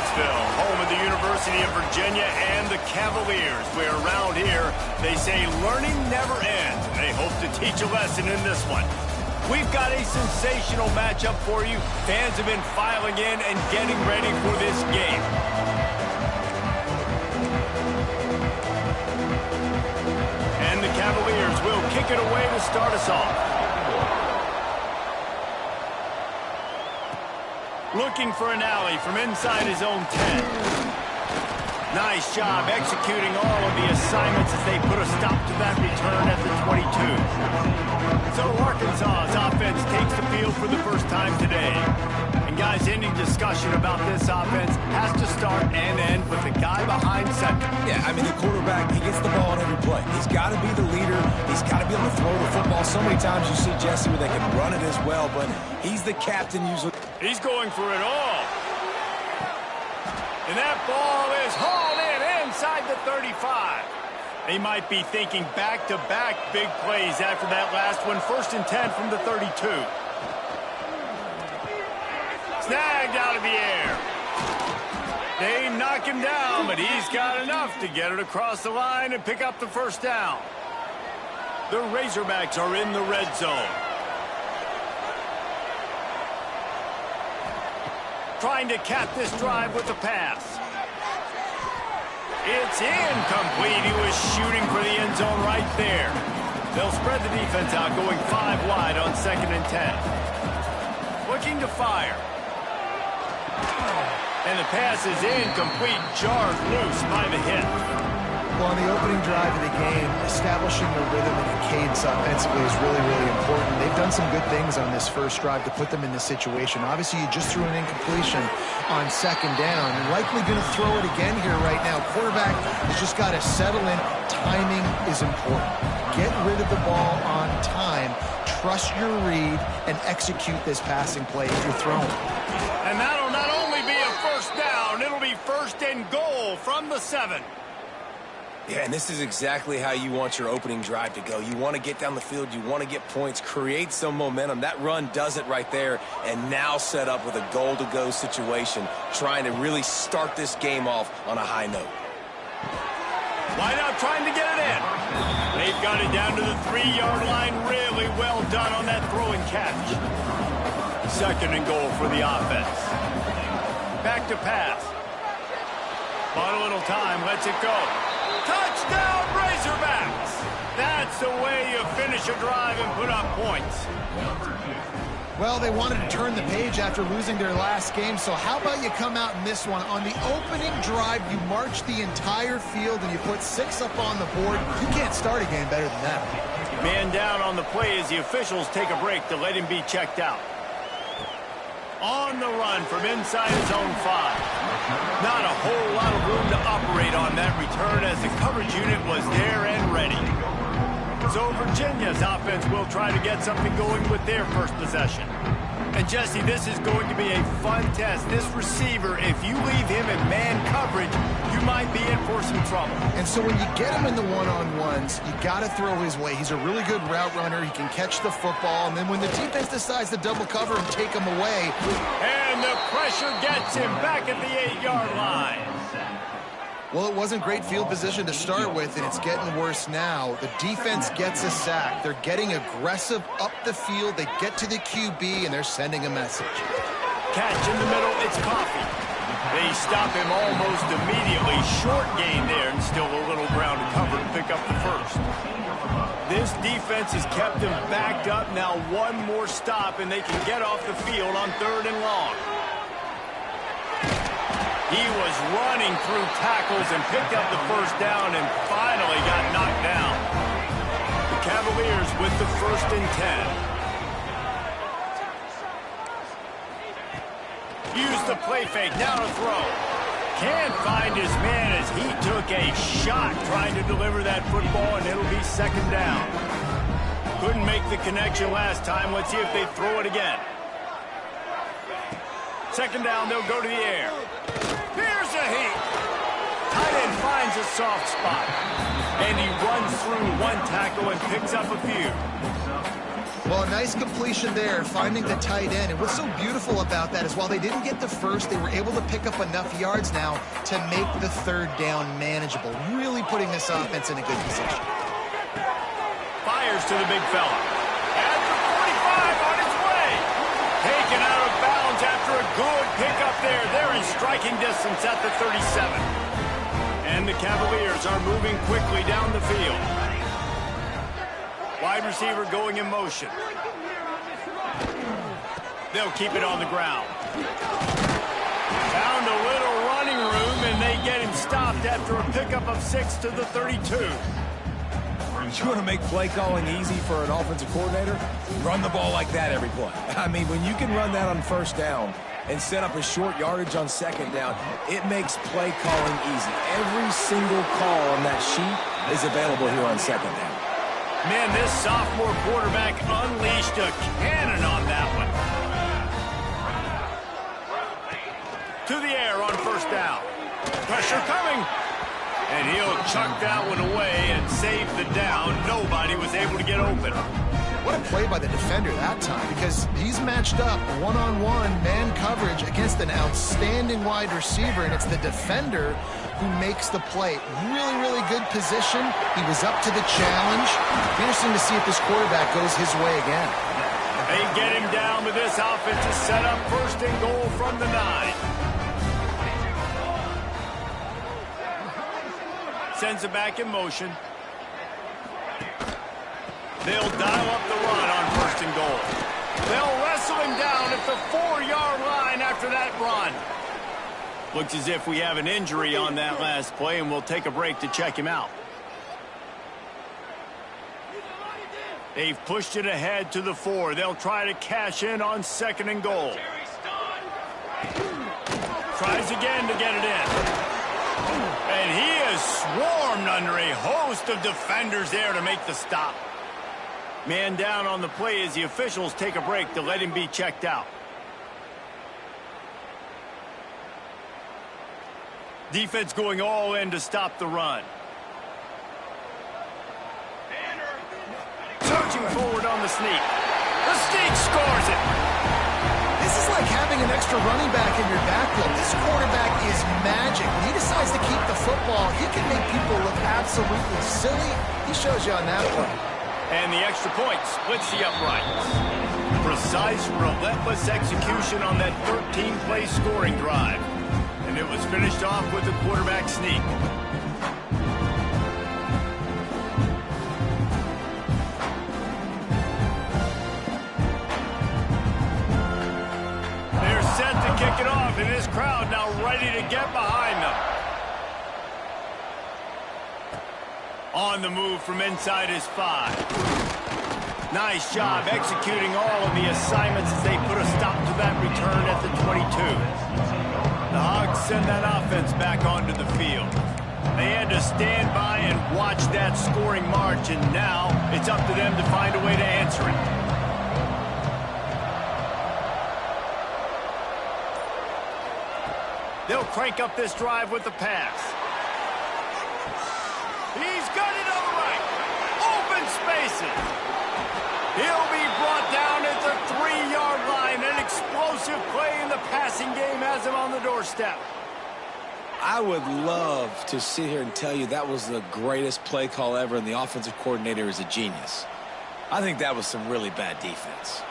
Charlottesville, home of the University of Virginia and the Cavaliers, where around here they say learning never ends. They hope to teach a lesson in this one. We've got a sensational matchup for you. Fans have been filing in and getting ready for this game. And the Cavaliers will kick it away to start us off. Looking for an alley from inside his own 10. Nice job executing all of the assignments as they put a stop to that return at the 22. So Arkansas's offense takes the field for the first time today. And guys, any discussion about this offense has to start and end with the guy behind center. Yeah, I mean, the quarterback, he gets the ball on every play. He's got to be the leader. He's got to be able to throw the football. So many times you see Jesse where they can run it as well, but he's the captain usually. He's going for it all. And that ball is hauled in inside the 35. They might be thinking back-to-back big plays after that last one. 1st and 10 from the 32. Snagged out of the air. They knock him down, but he's got enough to get it across the line and pick up the first down. The Razorbacks are in the red zone. Trying to cap this drive with a pass. It's incomplete. He was shooting for the end zone right there. They'll spread the defense out, going 5 wide on 2nd and 10. Looking to fire. And the pass is incomplete, jarred loose by the hit. Well, on the opening drive of the game, establishing the rhythm and the cadence offensively is really, really important. They've done some good things on this first drive to put them in this situation. Obviously, you just threw an incompletion on 2nd down. You're likely going to throw it again here right now. Quarterback has just got to settle in. Timing is important. Get rid of the ball on time. Trust your read and execute this passing play if you're throwing. And that'll not only be a first down, it'll be 1st and goal from the 7. Yeah, and this is exactly how you want your opening drive to go. You want to get down the field. You want to get points, create some momentum. That run does it right there, and now set up with a goal-to-go situation, trying to really start this game off on a high note. Wide out trying to get it in. They've got it down to the 3-yard line. Really well done on that throw and catch. 2nd and goal for the offense. Back to pass. Bought a little time, lets it go. Touchdown, Razorbacks! That's the way you finish a drive and put up points. Well, they wanted to turn the page after losing their last game, so how about you come out in this one? On the opening drive, you march the entire field and you put 6 up on the board. You can't start a game better than that. Man down on the play as the officials take a break to let him be checked out. On the run from inside his own 5. Not a whole lot of room to operate on that return as the coverage unit was there and ready. So Virginia's offense will try to get something going with their first possession. And Jesse, this is going to be a fun test. This receiver, if you leave him in man coverage, you might be in for some trouble. And so when you get him in the one-on-ones, you got to throw his way. He's a really good route runner. He can catch the football. And then when the defense decides to double cover and take him away. And the pressure gets him back at the 8-yard line. Well, it wasn't great field position to start with, and it's getting worse now. The defense gets a sack. They're getting aggressive up the field. They get to the QB, and they're sending a message. Catch in the middle, it's Coffee. They stop him almost immediately. Short gain there, and still a little ground to cover to pick up the first. This defense has kept him backed up. Now one more stop, and they can get off the field on 3rd and long. He was running through tackles and picked up the first down and finally got knocked down. The Cavaliers with the 1st and 10. Use the play fake, now to throw. Can't find his man as he took a shot trying to deliver that football, and it'll be 2nd down. Couldn't make the connection last time. Let's see if they throw it again. 2nd down, they'll go to the air. Here's a heat. Tight end finds a soft spot. And he runs through one tackle and picks up a few. Well, a nice completion there, finding the tight end. And what's so beautiful about that is while they didn't get the first, they were able to pick up enough yards now to make the third down manageable, really putting this offense in a good position. Fires to the big fella. At the 45 on his way. Taken out of bounds after a good pickup there. They're in striking distance at the 37. And the Cavaliers are moving quickly down the field. Wide receiver going in motion. They'll keep it on the ground. Found a little running room, and they get him stopped after a pickup of 6 to the 32. You want to make play calling easy for an offensive coordinator? Run the ball like that every play. I mean, when you can run that on first down and set up a short yardage on second down, it makes play calling easy. Every single call on that sheet is available here on second down. Man, this sophomore quarterback unleashed a cannon on that one. To the air on first down. Pressure coming. And he'll chuck that one away and save the down. Nobody was able to get open. What a play by the defender that time, because he's matched up one-on-one man coverage against an outstanding wide receiver, and it's the defender who makes the play. Really, really good position. He was up to the challenge. Interesting to see if this quarterback goes his way again. They get him down, but this offense is set up first and goal from the 9. Sends it back in motion. They'll dial up the run on first and goal. They'll wrestle him down at the 4-yard line after that run. Looks as if we have an injury on that last play, and we'll take a break to check him out. They've pushed it ahead to the 4. They'll try to cash in on second and goal. Tries again to get it in. And he is swarmed under a host of defenders there to make the stop. Man down on the play as the officials take a break to let him be checked out. Defense going all in to stop the run. Surging forward on the sneak. The sneak scores it. This is like having an extra running back in your backfield. This quarterback is magic. When he decides to keep the football, he can make people look absolutely silly. He shows you on that play. And the extra point splits the uprights. Precise, relentless execution on that 13-play scoring drive. And it was finished off with the quarterback sneak. They're set to kick it off, and this crowd now ready to get behind them. On the move from inside his 5. Nice job executing all of the assignments as they put a stop to that return at the 22. The Hogs send that offense back onto the field. They had to stand by and watch that scoring march, and now it's up to them to find a way to answer it. They'll crank up this drive with the pass. He's got it on the right. Open spaces. He'll be brought down at the 3-yard line. An explosive play in the passing game has him on the doorstep. I would love to sit here and tell you that was the greatest play call ever, and the offensive coordinator is a genius. I think that was some really bad defense.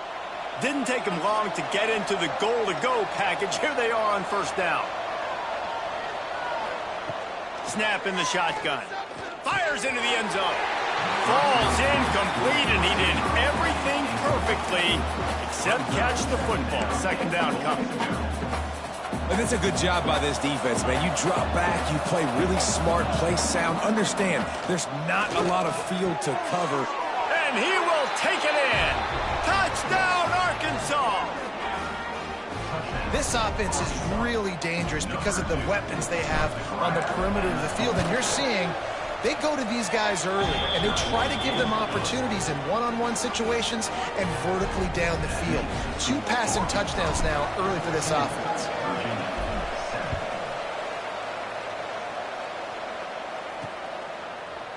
Didn't take him long to get into the goal-to-go package. Here they are on first down. Snap in the shotgun. Fires into the end zone. Falls incomplete, and he did everything perfectly except catch the football. Second down coming. And it's a good job by this defense, man. You drop back, you play really smart, play sound. Understand, there's not a lot of field to cover. And he will take it in. Touchdown, Arkansas. This offense is really dangerous because of the weapons they have on the perimeter of the field. And you're seeing they go to these guys early, and they try to give them opportunities in one-on-one situations and vertically down the field. 2 passing touchdowns now early for this offense.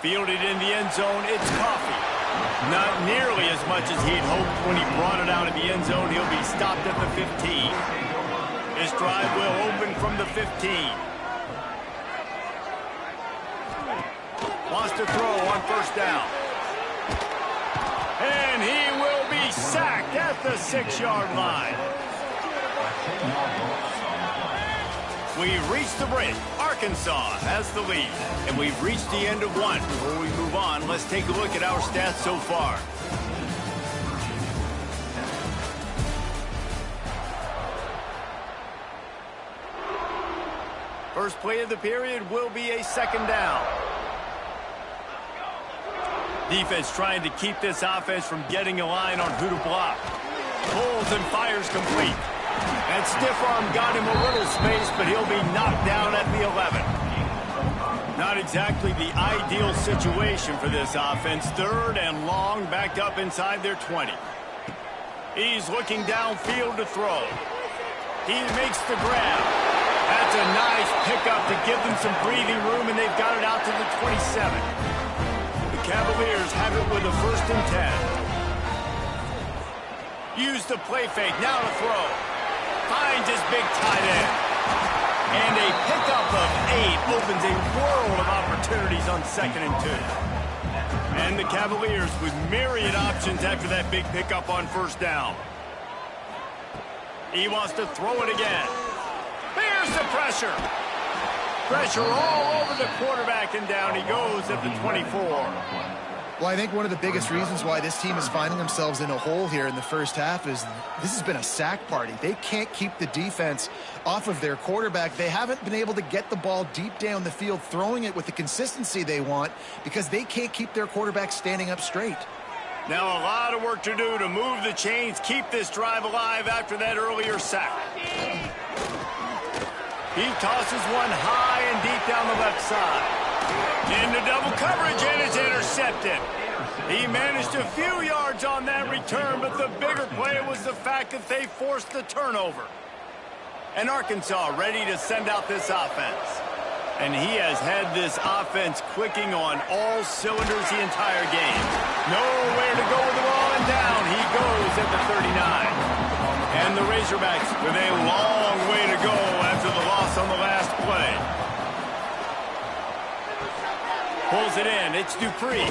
Fielded in the end zone, it's Coffee. Not nearly as much as he'd hoped when he brought it out of the end zone. He'll be stopped at the 15. His drive will open from the 15. Wants to throw on first down. And he will be sacked at the 6-yard line. We've reached the break. Arkansas has the lead. And we've reached the end of one. Before we move on, let's take a look at our stats so far. First play of the period will be a second down. Defense trying to keep this offense from getting a line on who to block. Pulls and fires complete. That stiff arm got him a little space, but he'll be knocked down at the 11. Not exactly the ideal situation for this offense. Third and long, backed up inside their 20. He's looking downfield to throw. He makes the grab. That's a nice pickup to give them some breathing room, and they've got it out to the 27. The Cavaliers have it with a 1st and 10. Use the play fake, now to throw. Finds his big tight end. And a pickup of 8 opens a world of opportunities on 2nd and 2. And the Cavaliers with myriad options after that big pickup on first down. He wants to throw it again. Here's the pressure. Pressure all over the quarterback, and down he goes at the 24. Well, I think one of the biggest reasons why this team is finding themselves in a hole here in the first half is this has been a sack party. They can't keep the defense off of their quarterback. They haven't been able to get the ball deep down the field, throwing it with the consistency they want because they can't keep their quarterback standing up straight. Now a lot of work to do to move the chains, keep this drive alive after that earlier sack. He tosses one high and deep down the left side. Into double coverage, and it's intercepted. He managed a few yards on that return, but the bigger play was the fact that they forced the turnover. And Arkansas ready to send out this offense. And he has had this offense clicking on all cylinders the entire game. Nowhere to go with the ball, and down he goes at the 39. And the Razorbacks with a long way to go after the loss on the last play. Pulls it in. It's Dupree.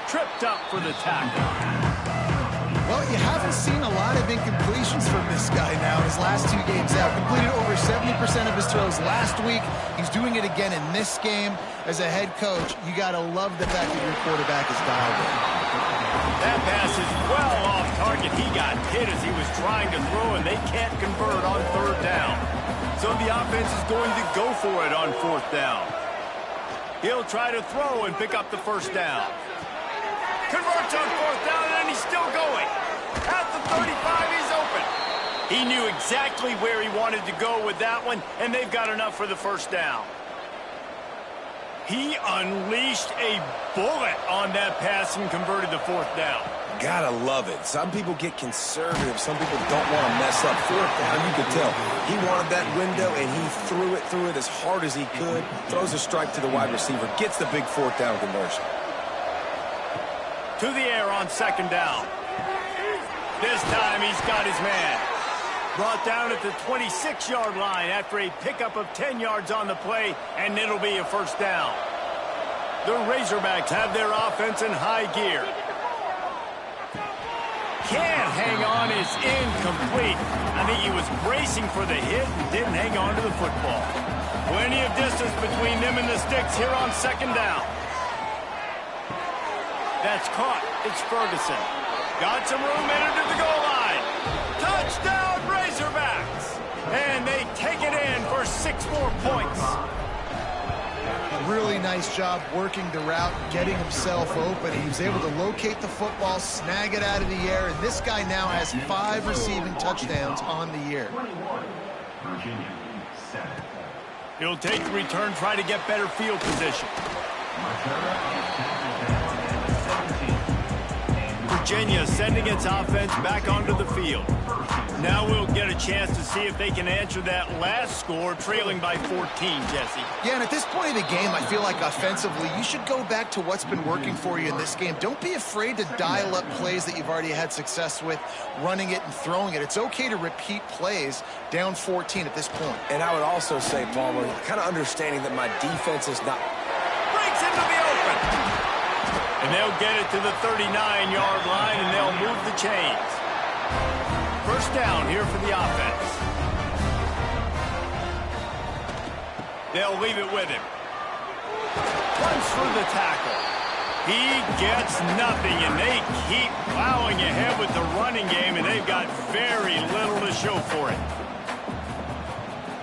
Tripped up for the tackle. Well, you haven't seen a lot of incompletions from this guy now his last 2 games out. Completed over 70% of his throws last week. He's doing it again in this game. As a head coach, you got to love the fact that your quarterback is dialed in. That pass is well off target. He got hit as he was trying to throw, and they can't convert on 3rd down. So the offense is going to go for it on 4th down. He'll try to throw and pick up the 1st down. Converts on 4th down, and he's still going. At the 35, he's open. He knew exactly where he wanted to go with that one, and they've got enough for the 1st down. He unleashed a bullet on that pass and converted the 4th down. Gotta love it. Some people get conservative. Some people don't want to mess up. 4th down, you could tell. He wanted that window, and he threw it as hard as he could. Throws a strike to the wide receiver. Gets the big 4th down conversion. To the air on 2nd down. This time he's got his man. Brought down at the 26-yard line after a pickup of 10 yards on the play, and it'll be a 1st down. The Razorbacks have their offense in high gear. Can't hang on, is incomplete. I think he was bracing for the hit and didn't hang on to the football. Plenty of distance between them and the sticks here on 2nd down. That's caught. It's Ferguson. Got some room, entered to the goal line. Touchdown, Razorbacks! And they take it in for 6 more points. Really nice job working the route, getting himself open. He was able to locate the football, snag it out of the air, and this guy now has 5 receiving touchdowns on the year. He'll take the return, try to get better field position. Virginia sending its offense back onto the field. Now we'll get a chance to see if they can answer that last score, trailing by 14, Jesse. Yeah, and at this point of the game, I feel like offensively, you should go back to what's been working for you in this game. Don't be afraid to dial up plays that you've already had success with, running it and throwing it. It's okay to repeat plays down 14 at this point. And I would also say, Palmer, kind of understanding that my defense is not... Breaks into the open. And they'll get it to the 39-yard line, and they'll move the chains. First down here for the offense. They'll leave it with him. Runs through the tackle. He gets nothing, and they keep plowing ahead with the running game, and they've got very little to show for it.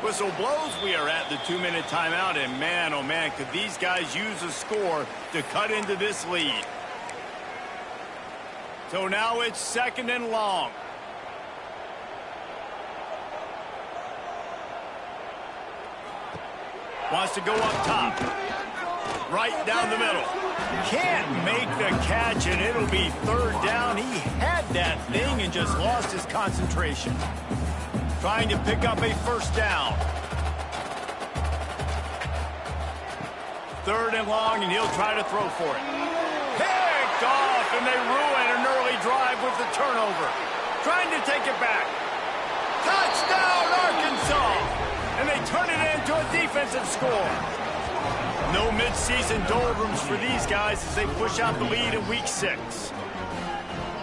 Whistle blows. We are at the 2-minute timeout, and man, oh man, could these guys use a score to cut into this lead. So now it's 2nd and long. Wants to go up top. Right down the middle. Can't make the catch, and it'll be 3rd down. He had that thing and just lost his concentration. Trying to pick up a 1st down. 3rd and long, and he'll try to throw for it. Picked off, and they ruin an early drive with the turnover. Trying to take it back. Touchdown, Arkansas! And they turn it into a defensive score. No midseason doldrums for these guys as they push out the lead in week 6.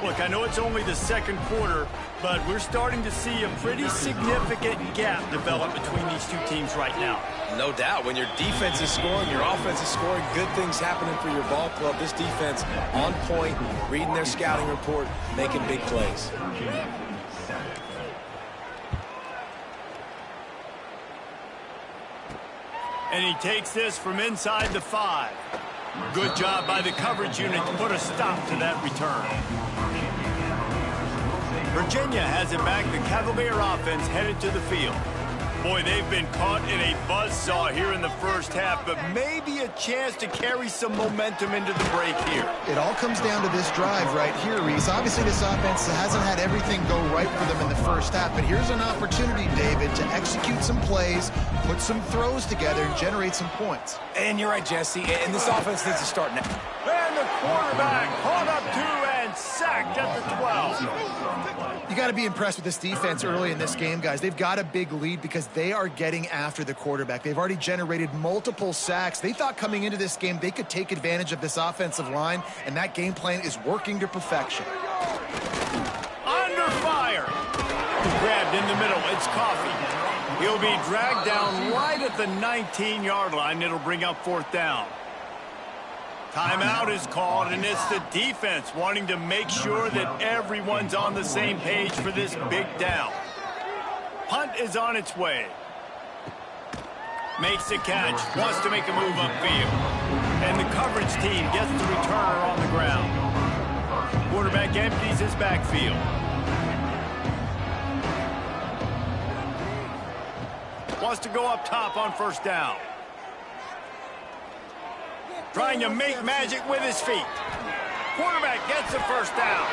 Look, I know it's only the 2nd quarter, but we're starting to see a pretty significant gap develop between these two teams right now. No doubt. When your defense is scoring, your offense is scoring, good things happening for your ball club. This defense on point, reading their scouting report, making big plays. And he takes this from inside the 5. Good job by the coverage unit to put a stop to that return. Virginia has it back. The Cavalier offense headed to the field. Boy, they've been caught in a buzzsaw here in the first half, but maybe a chance to carry some momentum into the break here. It all comes down to this drive right here, Reese. Obviously, this offense hasn't had everything go right for them in the first half, but here's an opportunity, David, to execute some plays, put some throws together, and generate some points. And you're right, Jesse, and this offense needs to start now. And the quarterback caught up to and sacked at the 12. You got to be impressed with this defense early in this game, guys. They've got a big lead because they are getting after the quarterback. They've already generated multiple sacks. They thought coming into this game they could take advantage of this offensive line, and that game plan is working to perfection. Under fire. Grabbed in the middle. It's Coffee. He'll be dragged down right at the 19-yard line. It'll bring up 4th down. Timeout is called, and it's the defense wanting to make sure that everyone's on the same page for this big down. Punt is on its way. Makes the catch, wants to make a move upfield. And the coverage team gets the returner on the ground. Quarterback empties his backfield. Wants to go up top on 1st down. Trying to make magic with his feet. Quarterback gets the 1st down.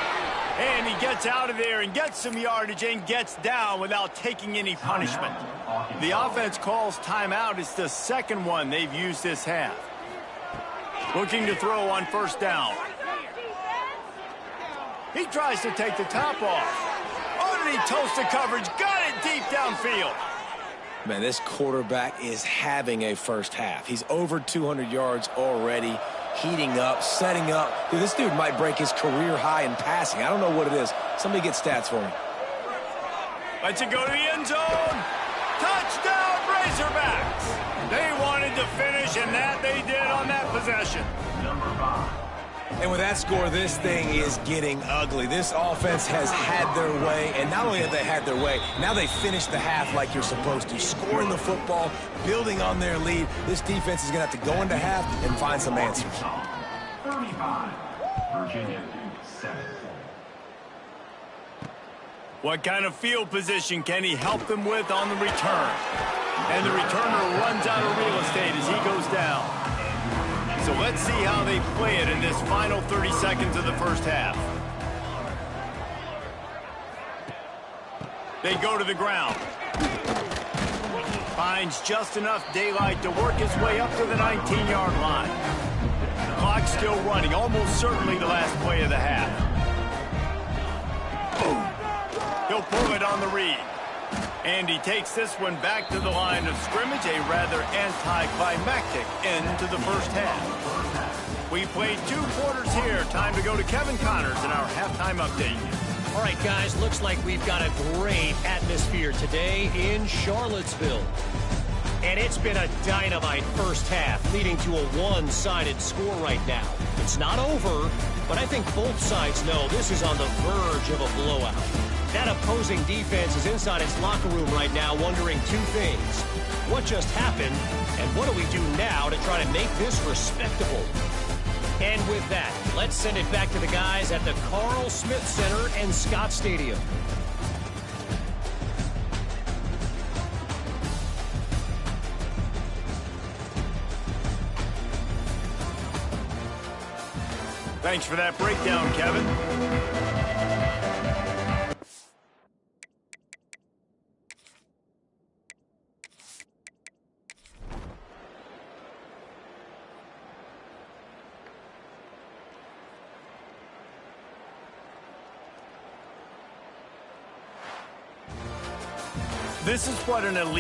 And he gets out of there and gets some yardage and gets down without taking any punishment. The offense calls timeout. It's the 2nd one they've used this half. Looking to throw on 1st down. He tries to take the top off. Oh, did he toast the coverage? Got it deep downfield. Man, this quarterback is having a first half. He's over 200 yards already, heating up, setting up. Dude, this dude might break his career high in passing. I don't know what it is. Somebody get stats for me. Lets it go to the end zone. Touchdown, Razorbacks. They wanted to finish, and that they did on that possession. And with that score, this thing is getting ugly. This offense has had their way, and not only have they had their way, now they finished the half like you're supposed to, scoring the football, building on their lead. This defense is going to have to go into half and find some answers. 35, Virginia 7. What kind of field position can he help them with on the return? And the returner runs out of real estate as he goes down. So let's see how they play it in this final 30 seconds of the first half. They go to the ground. Finds just enough daylight to work his way up to the 19-yard line. Clock still running, almost certainly the last play of the half. He'll pull it on the read. And he takes this one back to the line of scrimmage, a rather anticlimactic end to the first half. We played 2 quarters here. Time to go to Kevin Connors in our halftime update. All right, guys, looks like we've got a great atmosphere today in Charlottesville. And it's been a dynamite first half, leading to a one-sided score right now. It's not over, but I think both sides know this is on the verge of a blowout. That opposing defense is inside its locker room right now wondering 2 things. What just happened, and what do we do now to try to make this respectable? And with that, let's send it back to the guys at the Carl Smith Center and Scott Stadium. Thanks for that breakdown, Kevin. This is what an elite